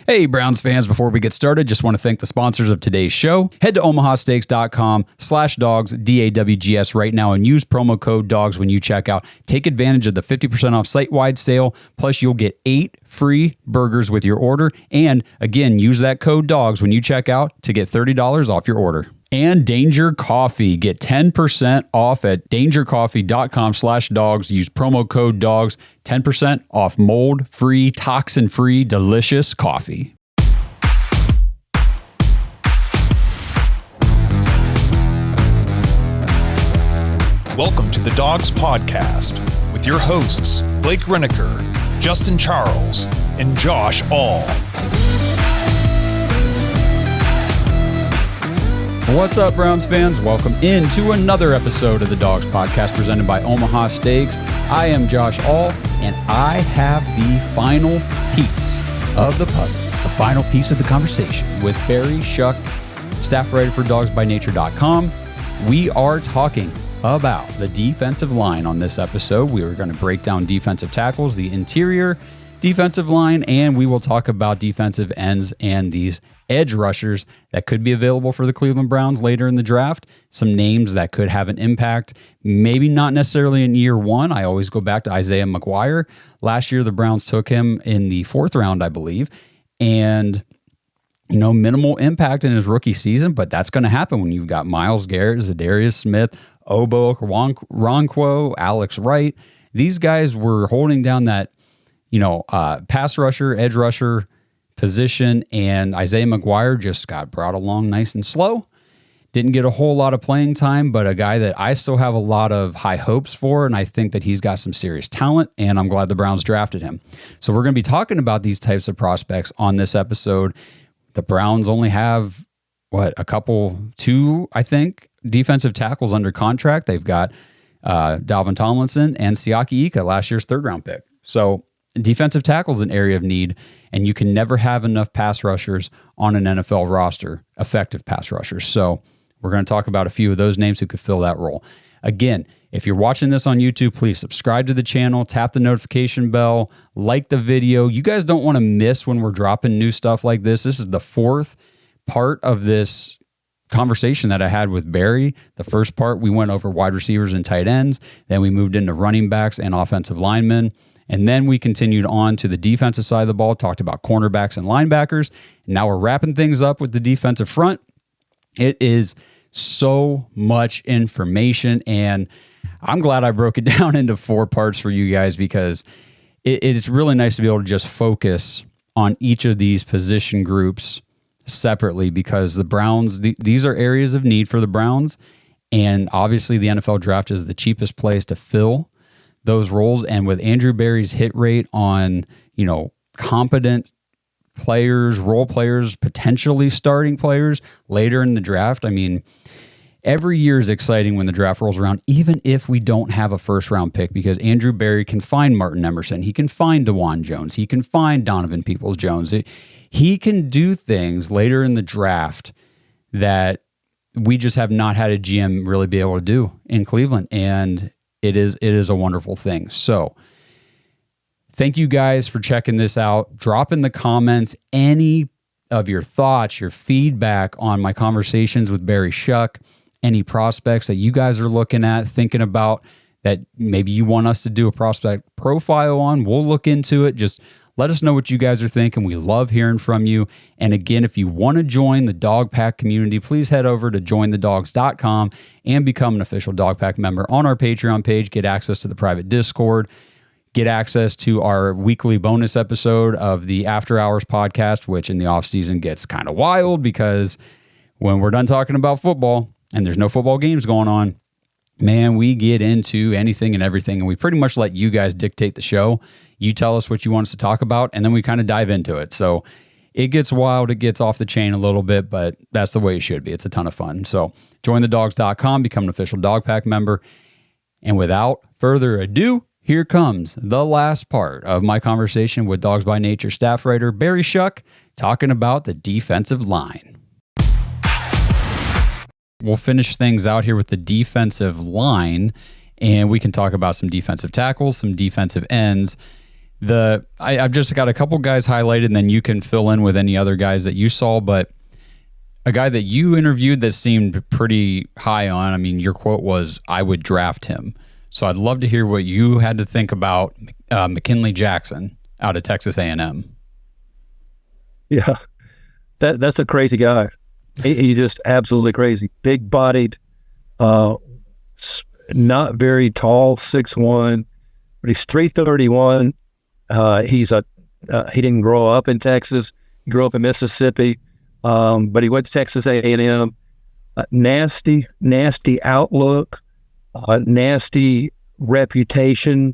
Hey, Browns fans, before we get started, just want to thank the sponsors of today's show. Head to omahasteaks.com/dogs, DAWGS right now and use promo code DAWGS when you check out. Take advantage of the 50% off site-wide sale, plus you'll get 8 free burgers with your order. And again, use that code DAWGS when you check out to get $30 off your order. And Danger Coffee. Get 10% off at dangercoffee.com/dogs. Use promo code DAWGS. 10% off mold-free, toxin-free, delicious coffee. Welcome to the Dawgs Podcast with your hosts, Blake Reneker, Justin Charles, and Josh All. What's up, Browns fans? Welcome into another episode of the Dawgs Podcast presented by Omaha Steaks. I am Josh All, and I have the final piece of the puzzle, the final piece of the conversation with Barry Shuck, staff writer for dogsbynature.com. We are talking about the defensive line on this episode. We are going to break down defensive tackles, the interior defensive line, and we will talk about defensive ends and these edge rushers that could be available for the Cleveland Browns later in the draft. Some names that could have an impact, maybe not necessarily in year one. I always go back to Isaiah McGuire. Last year, the Browns took him in the 4th round, I believe, and minimal impact in his rookie season, but that's going to happen when you've got Myles Garrett, Zadarius Smith, Obo Okoronkwo, Alex Wright. These guys were holding down that, pass rusher, edge rusher position, and Isaiah McGuire just got brought along nice and slow. Didn't get a whole lot of playing time, but a guy that I still have a lot of high hopes for, and I think that he's got some serious talent, and I'm glad the Browns drafted him. So we're going to be talking about these types of prospects on this episode. The Browns only have, two, I think, defensive tackles under contract. They've got Dalvin Tomlinson and Siaki Ika, last year's 3rd-round pick. So defensive tackle is an area of need, and you can never have enough pass rushers on an NFL roster, effective pass rushers. So we're going to talk about a few of those names who could fill that role. Again, if you're watching this on YouTube, please subscribe to the channel, tap the notification bell, like the video. You guys don't want to miss when we're dropping new stuff like this. This is the 4th part of this conversation that I had with Barry. The first part, we went over wide receivers and tight ends. Then we moved into running backs and offensive linemen. And then we continued on to the defensive side of the ball, talked about cornerbacks and linebackers. And now we're wrapping things up with the defensive front. It is so much information, and I'm glad I broke it down into 4 parts for you guys, because it's really nice to be able to just focus on each of these position groups separately, because the Browns, these are areas of need for the Browns, and obviously the NFL draft is the cheapest place to fill those roles. And with Andrew Berry's hit rate on, competent players, role players, potentially starting players later in the draft, I mean, every year is exciting when the draft rolls around, even if we don't have a 1st-round pick, because Andrew Berry can find Martin Emerson, he can find DeJuan Jones, he can find Donovan Peoples-Jones. He can do things later in the draft that we just have not had a GM really be able to do in Cleveland, and it is a wonderful thing. So thank you guys for checking this out. Drop in the comments any of your thoughts, your feedback on my conversations with Barry Shuck, any prospects that you guys are looking at, thinking about, that maybe you want us to do a prospect profile on. We'll look into it. Just let us know what you guys are thinking. We love hearing from you. And again, if you want to join the Dog Pack community, please head over to jointhedogs.com and become an official Dog Pack member on our Patreon page. Get access to the private Discord. Get access to our weekly bonus episode of the After Hours podcast, which in the off season gets kind of wild, because when we're done talking about football and there's no football games going on, man, we get into anything and everything, and we pretty much let you guys dictate the show. You tell us what you want us to talk about, and then we kind of dive into it. So it gets wild, it gets off the chain a little bit, but that's the way it should be. It's a ton of fun. So jointhedogs.com, become an official Dog Pack member. And without further ado, here comes the last part of my conversation with Dogs by Nature staff writer Barry Shuck, talking about the defensive line. We'll finish things out here with the defensive line, and we can talk about some defensive tackles, some defensive ends. I've just got a couple guys highlighted, and then you can fill in with any other guys that you saw. But a guy that you interviewed that seemed pretty high on, I mean, your quote was, "I would draft him." So I'd love to hear what you had to think about McKinnley Jackson out of Texas A&M. Yeah, that's a crazy guy. He's just absolutely crazy. Big-bodied, not very tall, 6'1", but he's 331. He didn't grow up in Texas. He grew up in Mississippi, but he went to Texas A&M. Nasty outlook, nasty reputation,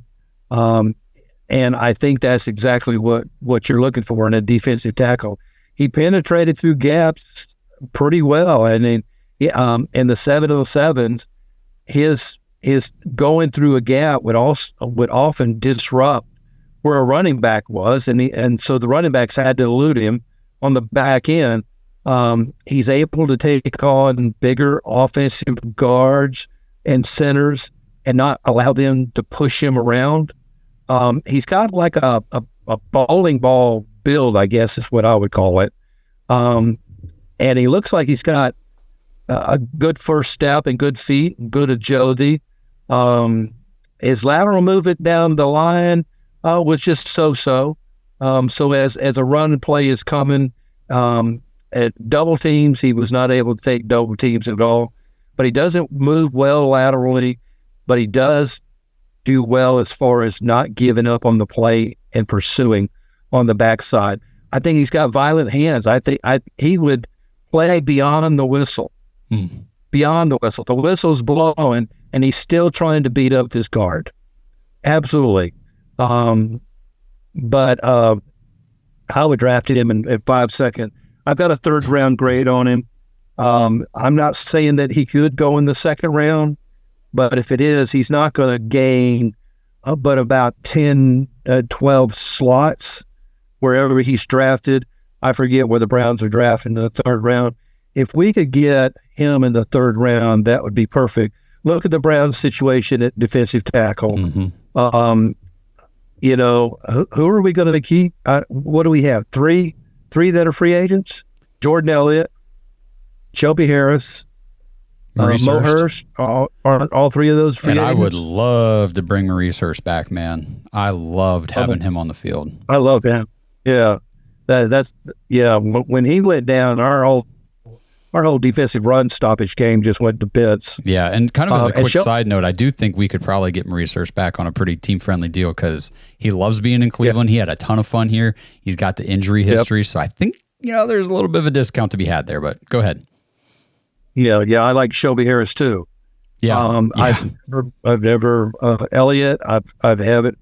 and I think that's exactly what you're looking for in a defensive tackle. He penetrated through gaps pretty well, and in the 707s, his going through a gap would often disrupt where a running back was, and so the running backs had to elude him on the back end. He's able to take on bigger offensive guards and centers and not allow them to push him around. He's got like a bowling ball build, I guess is what I would call it. And he looks like he's got a good first step and good feet and good agility. His lateral movement down the line was just so-so. So as a run play is coming at double teams, he was not able to take double teams at all. But he doesn't move well laterally, but he does do well as far as not giving up on the play and pursuing on the backside. I think he's got violent hands. I think he would play beyond the whistle. Beyond the whistle. The whistle's blowing, and he's still trying to beat up this guard. Absolutely. But I would draft him in 5 seconds. I've got a third-round grade on him. I'm not saying that he could go in the second round, but if it is, he's not going to gain but about 10, 12 slots wherever he's drafted. I forget where the Browns are drafting in the third round. If we could get him in the third round, that would be perfect. Look at the Browns' situation at defensive tackle. Mm-hmm. Who are we going to keep? What do we have? Three that are free agents? Jordan Elliott, Shelby Harris, Mo Hurst. Aren't all three of those free agents? I would love to bring Maurice Hurst back, man. I loved having him on the field. I love him. Yeah, When he went down, our whole defensive run stoppage game just went to bits. Yeah, and kind of as a quick side note, I do think we could probably get Maurice Hurst back on a pretty team-friendly deal because he loves being in Cleveland. He had a ton of fun here. He's got the injury history, so I think there's a little bit of a discount to be had there, but go ahead. Yeah, I like Shelby Harris too. Yeah. I've never Elliott. I've haven't.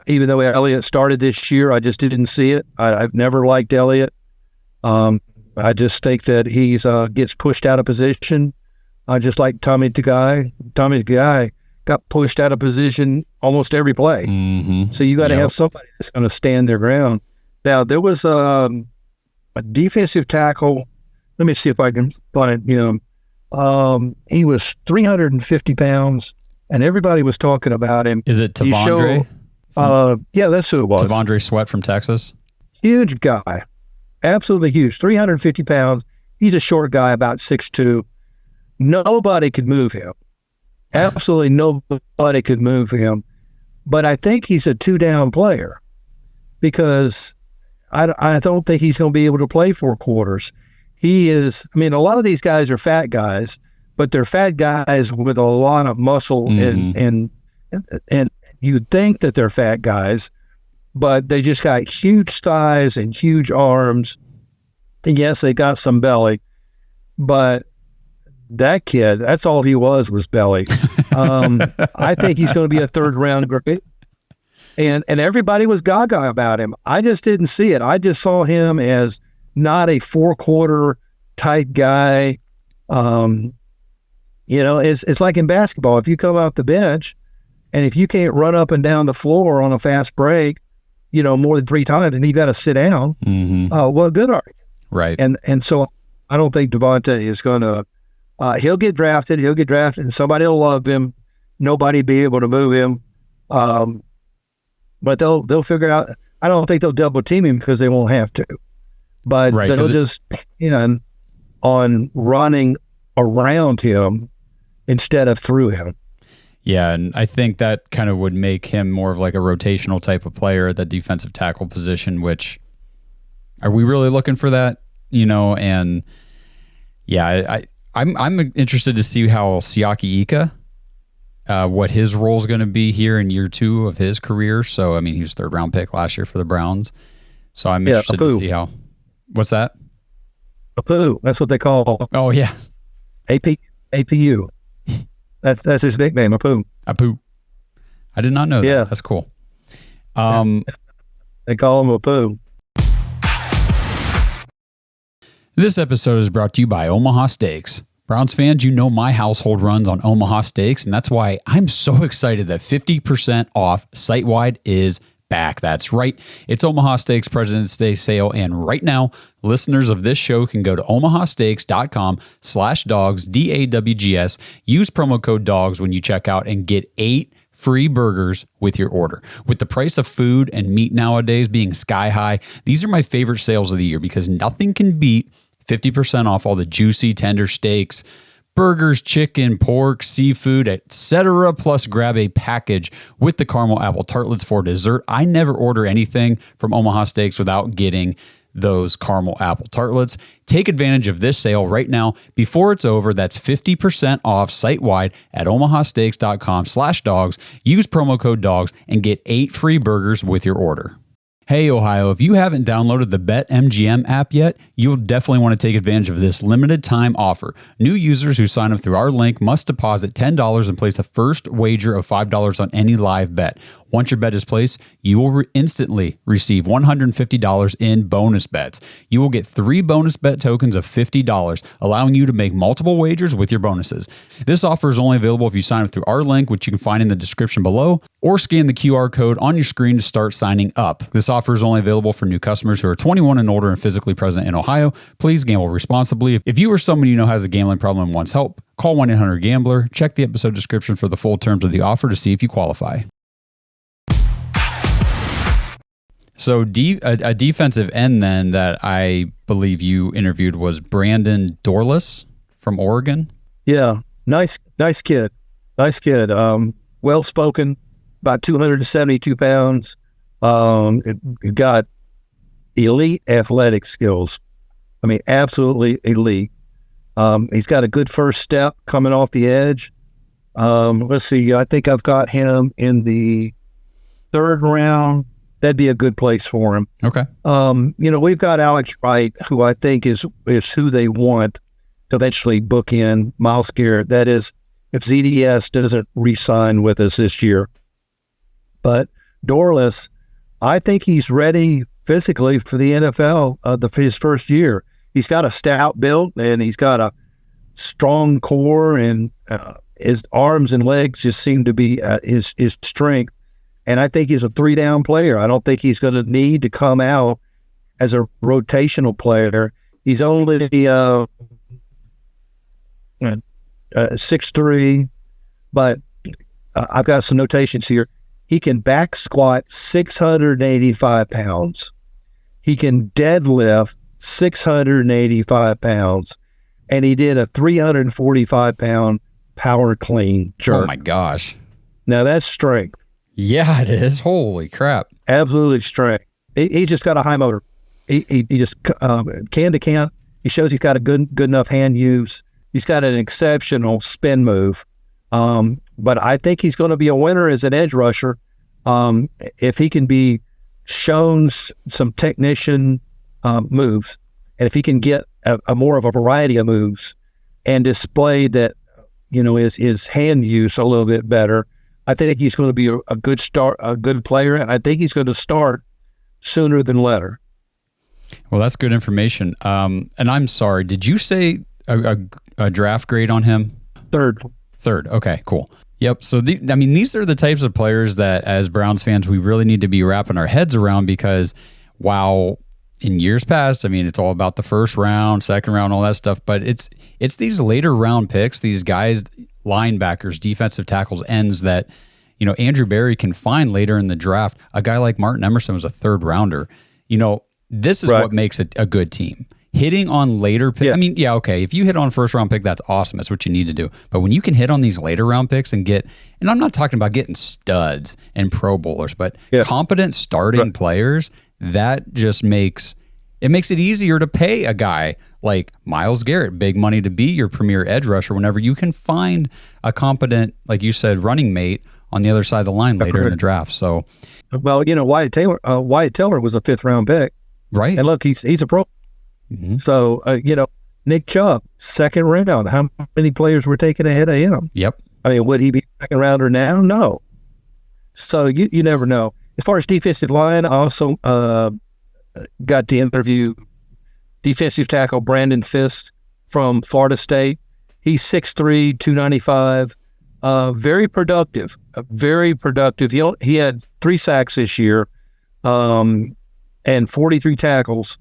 Even though Elliott started this year, I just didn't see it. I've never liked Elliott. I just think that he gets pushed out of position. Just like Tommy Tagai. Tommy Tagai got pushed out of position almost every play. Mm-hmm. So you got to have somebody that's going to stand their ground. Now, there was a defensive tackle. Let me see if I can find him. He was 350 pounds, and everybody was talking about him. Is it Tavondre? Yeah, that's who it was. Tavondre Sweat from Texas? Huge guy. Absolutely huge. 350 pounds. He's a short guy, about 6'2". Nobody could move him. Absolutely nobody could move him. But I think he's a two-down player because I don't think he's going to be able to play 4 quarters. He is, a lot of these guys are fat guys, but they're fat guys with a lot of muscle, and you'd think that they're fat guys, but they just got huge thighs and huge arms. And yes, they got some belly, but that kid, that's all he was belly. I think he's going to be a third-round grade. And everybody was gaga about him. I just didn't see it. I just saw him as not a 4-quarter type guy. It's like in basketball. If you come off the bench and if you can't run up and down the floor on a fast break, more than 3 times, and you got to sit down, well, good are you? Right. And so I don't think Devontae is going to. He'll get drafted, and somebody will love him. Nobody be able to move him. but they'll figure out. I don't think they'll double team him because they won't have to, but they'll just in on running around him instead of through him. Yeah, and I think that kind of would make him more of like a rotational type of player at the defensive tackle position, which are we really looking for that? And yeah, I'm interested to see how Siaki Ika, what his role is going to be here in year 2 of his career. So, I mean, he was 3rd round pick last year for the Browns. So I'm interested to see how. What's that? Apu. That's what they call. Oh, yeah. APU. That's his nickname, Apu. Apu. I did not know that. Yeah. That's cool. They call him Apu. This episode is brought to you by Omaha Steaks. Browns fans, my household runs on Omaha Steaks, and that's why I'm so excited that 50% off site-wide is back. That's right. It's Omaha Steaks President's Day sale, and right now, listeners of this show can go to omahasteaks.com/Dawgs, DAWGS, use promo code Dawgs when you check out, and get 8 free burgers with your order. With the price of food and meat nowadays being sky high, these are my favorite sales of the year because nothing can beat 50% off all the juicy, tender steaks, burgers, chicken, pork, seafood, etc. Plus, grab a package with the caramel apple tartlets for dessert. I never order anything from Omaha Steaks without getting those caramel apple tartlets. Take advantage of this sale right now before it's over. That's 50% off site-wide at omahasteaks.com/Dawgs. Use promo code Dawgs and get 8 free burgers with your order. Hey, Ohio, if you haven't downloaded the BetMGM app yet, you'll definitely want to take advantage of this limited time offer. New users who sign up through our link must deposit $10 and place a first wager of $5 on any live bet. Once your bet is placed, you will instantly receive $150 in bonus bets. You will get 3 bonus bet tokens of $50, allowing you to make multiple wagers with your bonuses. This offer is only available if you sign up through our link, which you can find in the description below, or scan the QR code on your screen to start signing up. This offer is only available for new customers who are 21 and older and physically present in Ohio. Please gamble responsibly. If you or someone you know has a gambling problem and wants help, call 1-800-GAMBLER. Check the episode description for the full terms of the offer to see if you qualify. So a defensive end then that I believe you interviewed was Braden Dorlus from Oregon. Yeah, nice kid. Well-spoken, about 272 pounds. Got elite athletic skills. I mean, absolutely elite. He's got a good first step coming off the edge. Let's see. I think I've got him in the 3rd round. That'd be a good place for him. Okay. We've got Alex Wright, who I think is who they want to eventually book in Myles Garrett. That is, if ZDS doesn't re-sign with us this year. But Dorlus, I think he's ready physically for the NFL his first year. He's got a stout build, and he's got a strong core, and his arms and legs just seem to be his strength. And I think he's a 3-down player. I don't think he's going to need to come out as a rotational player. He's only 6'3", but I've got some notations here. He can back squat 685 pounds. He can deadlift 685 pounds. And he did a 345-pound power clean jerk. Oh, my gosh. Now, that's strength. Yeah, it is. Holy crap. Absolutely strength. He just got a high motor. He just can to can. He shows he's got a good enough hand use. He's got an exceptional spin move. But I think he's going to be a winner as an edge rusher if he can be shown some technician moves, and if he can get a more of a variety of moves and display that, his hand use a little bit better. I think he's going to be a good player, and I think he's going to start sooner than later. Well, that's good information. And I'm sorry, did you say a draft grade on him? 3rd. Okay, cool. Yep. So these are the types of players that, as Browns fans, we really need to be wrapping our heads around, because while in years past, it's all about the 1st round, 2nd round, all that stuff, but it's these later round picks, these guys, linebackers, defensive tackles, ends that, Andrew Berry can find later in the draft a guy like Martin Emerson was a third rounder. This is what makes it a good team. Hitting on later picks. I mean, okay, if you hit on a first round pick, that's awesome. That's what you need to do. But when you can hit on these later round picks and I'm not talking about getting studs and Pro Bowlers, but competent starting players, that just makes it easier to pay a guy like Myles Garrett, big money to be your premier edge rusher whenever you can find a competent, like you said, running mate on the other side of the line later in the draft. So, well, Wyatt Taylor was a 5th round pick. Right. And look, he's a pro. Mm-hmm. So, Nick Chubb, 2nd round. How many players were taken ahead of him? Yep. I mean, would he be 2nd rounder now? No. So you never know. As far as defensive line, I also got to interview defensive tackle Brandon Fiske from Florida State. He's 6'3", 295. Very productive. Very productive. He had 3 sacks this year, and 43 tackles.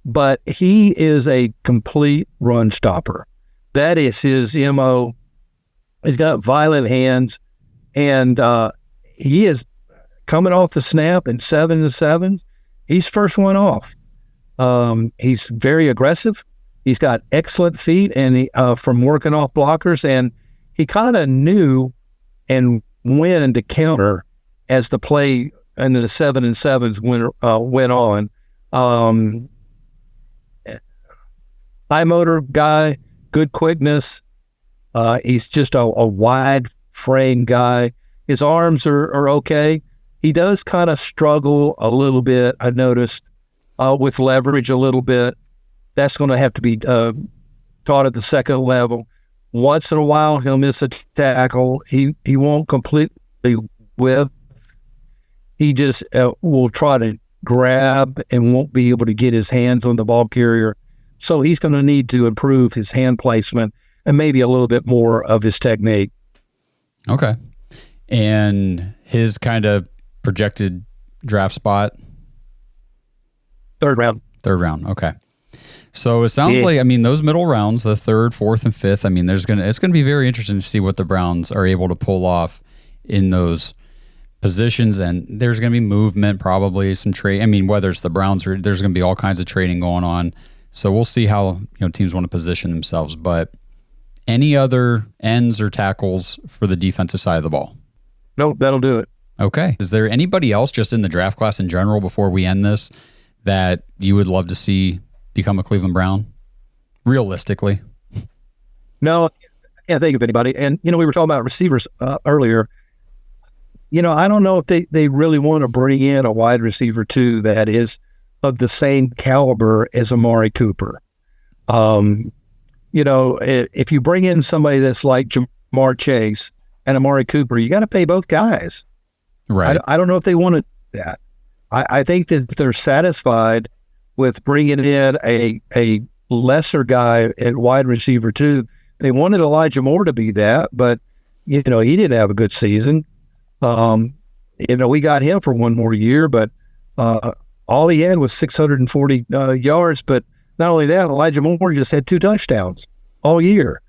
But he is a complete run stopper. That is his MO. He's got violent hands, and he is coming off the snap in 7-7. He's first one off. He's very aggressive. He's got excellent feet, and from working off blockers, and he kind of knew and when to counter as the play and the 7-7s went on. High motor guy, good quickness. He's just a wide frame guy. His arms are okay. He does kind of struggle a little bit, I noticed, with leverage a little bit. That's going to have to be taught at the second level. Once in a while, he'll miss a tackle. He won't completely whip. He just will try to grab and won't be able to get his hands on the ball carrier. So he's going to need to improve his hand placement and maybe a little bit more of his technique. Okay. And his kind of projected draft spot? 3rd round. 3rd round. Okay. So it sounds like, those middle rounds, the 3rd, 4th, and 5th, it's going to be very interesting to see what the Browns are able to pull off in those positions. And there's going to be movement, probably some trade. Whether it's the Browns or there's going to be all kinds of trading going on. So we'll see how teams want to position themselves. But any other ends or tackles for the defensive side of the ball? No, that'll do it. Okay. Is there anybody else just in the draft class in general before we end this that you would love to see become a Cleveland Brown? Realistically. No, I can't think of anybody. And, we were talking about receivers earlier. I don't know if they really want to bring in a wide receiver too that is of the same caliber as Amari Cooper. If you bring in somebody that's like Jamar Chase and Amari Cooper, you got to pay both guys. Right. I don't know if they want to do that. I think that they're satisfied with bringing in a lesser guy at wide receiver too. They wanted Elijah Moore to be that, but he didn't have a good season. We got him for one more year, but all he had was 640 yards. But not only that, Elijah Moore just had 2 touchdowns all year.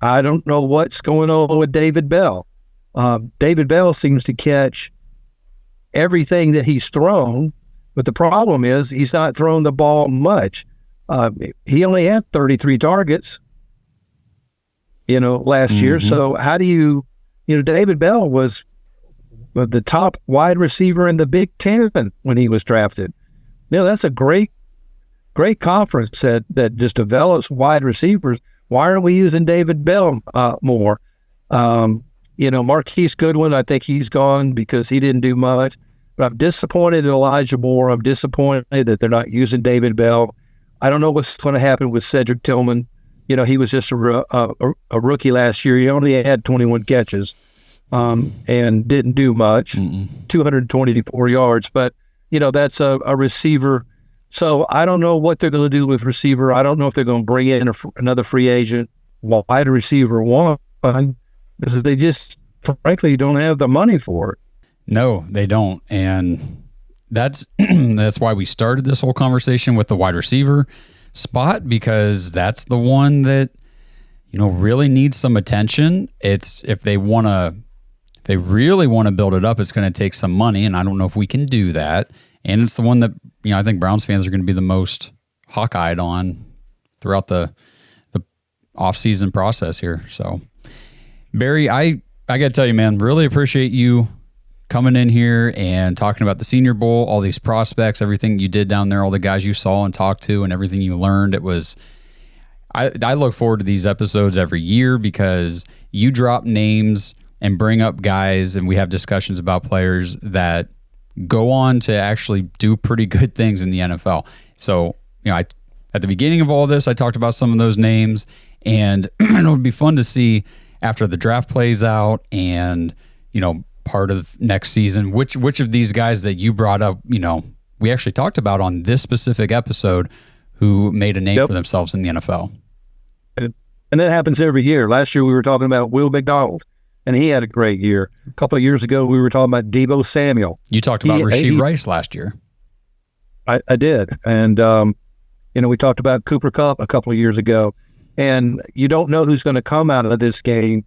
I don't know what's going on with David Bell. David Bell seems to catch everything that he's thrown, but the problem is he's not throwing the ball much. He only had 33 targets, last year. So how do you David Bell was the top wide receiver in the Big Ten when he was drafted. That's a great conference that just develops wide receivers. Why aren't we using David Bell more? Marquise Goodwin, I think he's gone because he didn't do much. But I'm disappointed in Elijah Moore. I'm disappointed that they're not using David Bell. I don't know what's going to happen with Cedric Tillman. He was just a rookie last year. He only had 21 catches and didn't do much, 224 yards. But, that's a receiver. So I don't know what they're going to do with receiver. I don't know if they're going to bring in another free agent, wide receiver one, because they just, frankly, don't have the money for it. No, they don't. And that's why we started this whole conversation with the wide receiver spot, because that's the one that, really needs some attention. It's if they want to they really want to build it up, it's going to take some money, and I don't know if we can do that. And it's the one that, I think Browns fans are going to be the most hawk-eyed on throughout the off-season process here. So, Barry, I got to tell you, man, really appreciate you coming in here and talking about the Senior Bowl, all these prospects, everything you did down there, all the guys you saw and talked to, and everything you learned. It was, I look forward to these episodes every year because you drop names and bring up guys, and we have discussions about players that go on to actually do pretty good things in the NFL. So, at the beginning of all this, I talked about some of those names, and it would be fun to see after the draft plays out and, part of next season, which of these guys that you brought up, we actually talked about on this specific episode who made a name for themselves in the NFL. And that happens every year. Last year we were talking about Will McDonald, and he had a great year. A couple of years ago we were talking about Deebo Samuel. You talked about Rashee Rice last year. I did. And, we talked about Cooper Kupp a couple of years ago. And you don't know who's going to come out of this game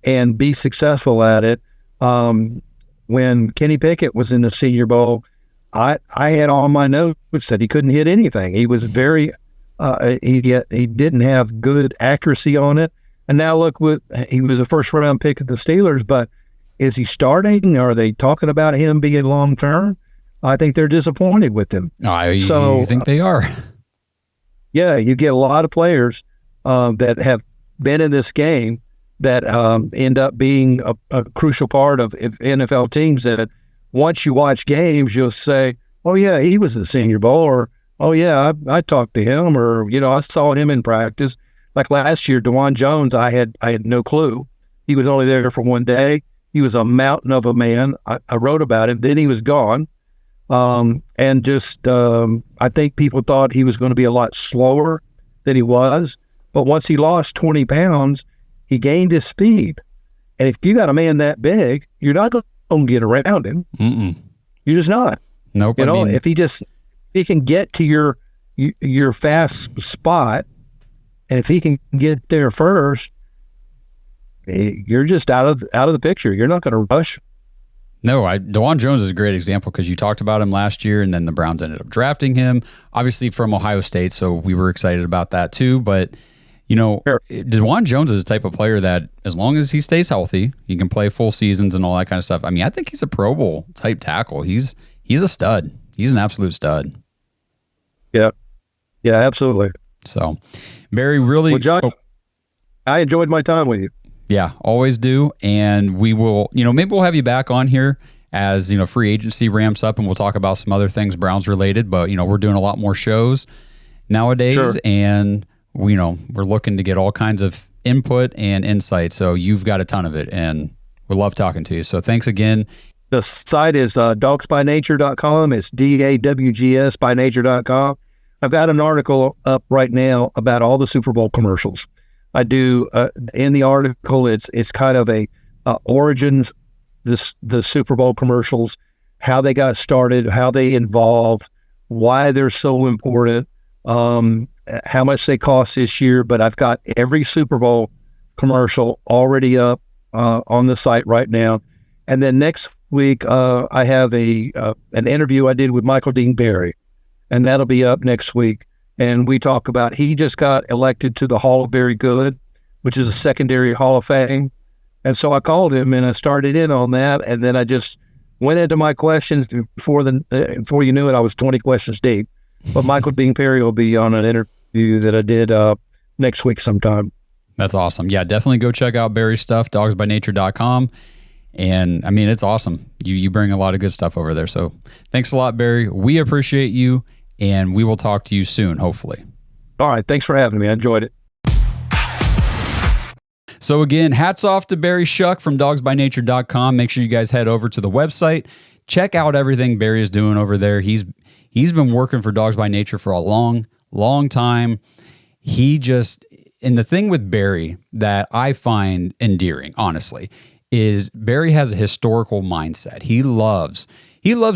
and be successful at it. When Kenny Pickett was in the Senior Bowl, I had on my notes that he couldn't hit anything. He was very, he didn't have good accuracy on it. And now look, he was a first round pick of the Steelers, but is he starting? Are they talking about him being long term? I think they're disappointed with him. You think they are? Yeah, you get a lot of players that have been in this game that end up being a crucial part of NFL teams that once you watch games, you'll say, oh, yeah, he was in the Senior Bowl, or, oh, yeah, I talked to him, or, I saw him in practice. Like last year, DeJuan Jones, I had no clue. He was only there for one day. He was a mountain of a man. I wrote about him. Then he was gone. And just I think people thought he was going to be a lot slower than he was. But once he lost 20 pounds, he gained his speed. And if you got a man that big, you're not going to get around him. Mm-mm. You're just not. Nope. If he can get to your fast spot, and if he can get there first, you're just out of the picture. You're not going to rush. No, DeJuan Jones is a great example because you talked about him last year, and then the Browns ended up drafting him, obviously from Ohio State, so we were excited about that too. But, Sure. DeJuan Jones is the type of player that as long as he stays healthy, he can play full seasons and all that kind of stuff. I mean, I think he's a Pro Bowl type tackle. He's a stud. He's an absolute stud. Yeah. Yeah, absolutely. So, Barry, really... Well, Josh, I enjoyed my time with you. Yeah, always do. And we will, maybe we'll have you back on here as, free agency ramps up, and we'll talk about some other things Browns related. But, we're doing a lot more shows nowadays. Sure. And, we're looking to get all kinds of input and insight. So you've got a ton of it, and we love talking to you. So thanks again. The site is dawgsbynature.com. It's DAWGS by nature.com. I've got an article up right now about all the Super Bowl commercials. I do in the article. It's kind of a origins, the Super Bowl commercials, how they got started, how they evolved, why they're so important, how much they cost this year. But I've got every Super Bowl commercial already up on the site right now. And then next week I have an interview I did with Michael Dean Barry, and that'll be up next week. And we talk about, he just got elected to the Hall of Very Good, which is a secondary Hall of Fame. And so I called him and I started in on that. And then I just went into my questions before you knew it, I was 20 questions deep. But Michael Dean Barry will be on an interview that I did next week sometime. That's awesome. Yeah, definitely go check out Barry's stuff, dawgsbynature.com. And I mean, it's awesome. You bring a lot of good stuff over there. So thanks a lot, Barry. We appreciate you. And we will talk to you soon, hopefully. All right. Thanks for having me. I enjoyed it. So again, hats off to Barry Shuck from dawgsbynature.com. Make sure you guys head over to the website. Check out everything Barry is doing over there. He's been working for Dawgs by Nature for a long, long time. And the thing with Barry that I find endearing, honestly, is Barry has a historical mindset. He loves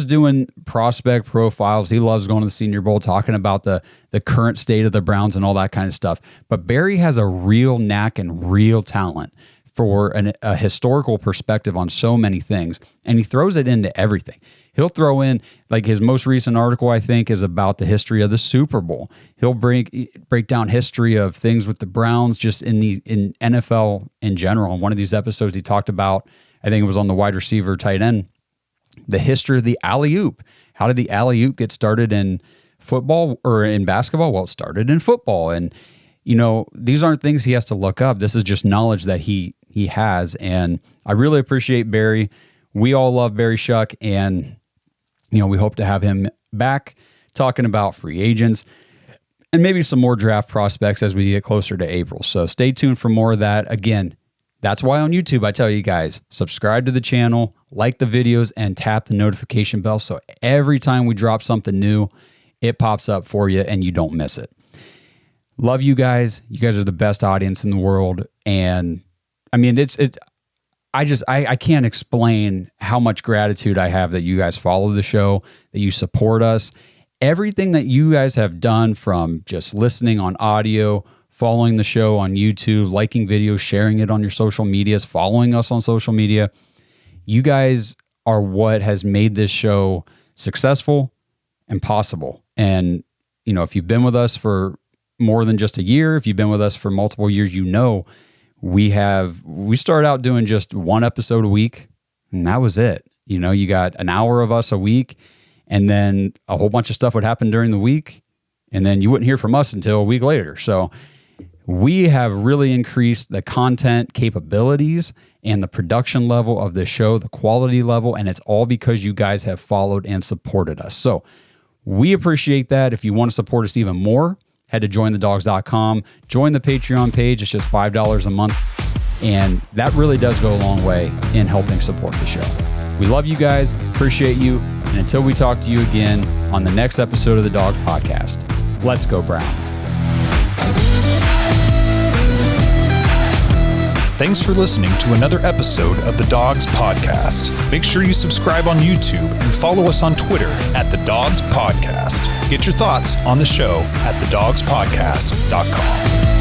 doing prospect profiles. He loves going to the Senior Bowl, talking about the current state of the Browns and all that kind of stuff. But Barry has a real knack and real talent for a historical perspective on so many things, and he throws it into everything. He'll throw in, like his most recent article, I think, is about the history of the Super Bowl. He'll break down history of things with the Browns, just in NFL in general. In one of these episodes, he talked about, I think it was on the wide receiver tight end, the history of the alley-oop. How did the alley-oop get started in football or in basketball? Well, it started in football. And, these aren't things he has to look up. This is just knowledge that he has. And I really appreciate Barry. We all love Barry Shuck. And, we hope to have him back talking about free agents and maybe some more draft prospects as we get closer to April. So stay tuned for more of that. Again, that's why on YouTube, I tell you guys, subscribe to the channel, like the videos, and tap the notification bell. So every time we drop something new, it pops up for you and you don't miss it. Love you guys. You guys are the best audience in the world. And I mean, I can't explain how much gratitude I have that you guys follow the show, that you support us. Everything that you guys have done, from just listening on audio, following the show on YouTube, liking videos, sharing it on your social medias, following us on social media. You guys are what has made this show successful and possible. And, if you've been with us for more than just a year, if you've been with us for multiple years, we started out doing just one episode a week, and that was it. You got an hour of us a week, and then a whole bunch of stuff would happen during the week, and then you wouldn't hear from us until a week later. So we have really increased the content capabilities and the production level of the show, the quality level, and it's all because you guys have followed and supported us. So we appreciate that. If you want to support us even more, head to jointhedawgs.com, join the Patreon page. It's just $5 a month. And that really does go a long way in helping support the show. We love you guys, appreciate you. And until we talk to you again on the next episode of the Dawgs Podcast, let's go Browns. Thanks for listening to another episode of the Dawgs Podcast. Make sure you subscribe on YouTube and follow us on Twitter at the Dawgs Podcast. Get your thoughts on the show at thedawgspodcast.com.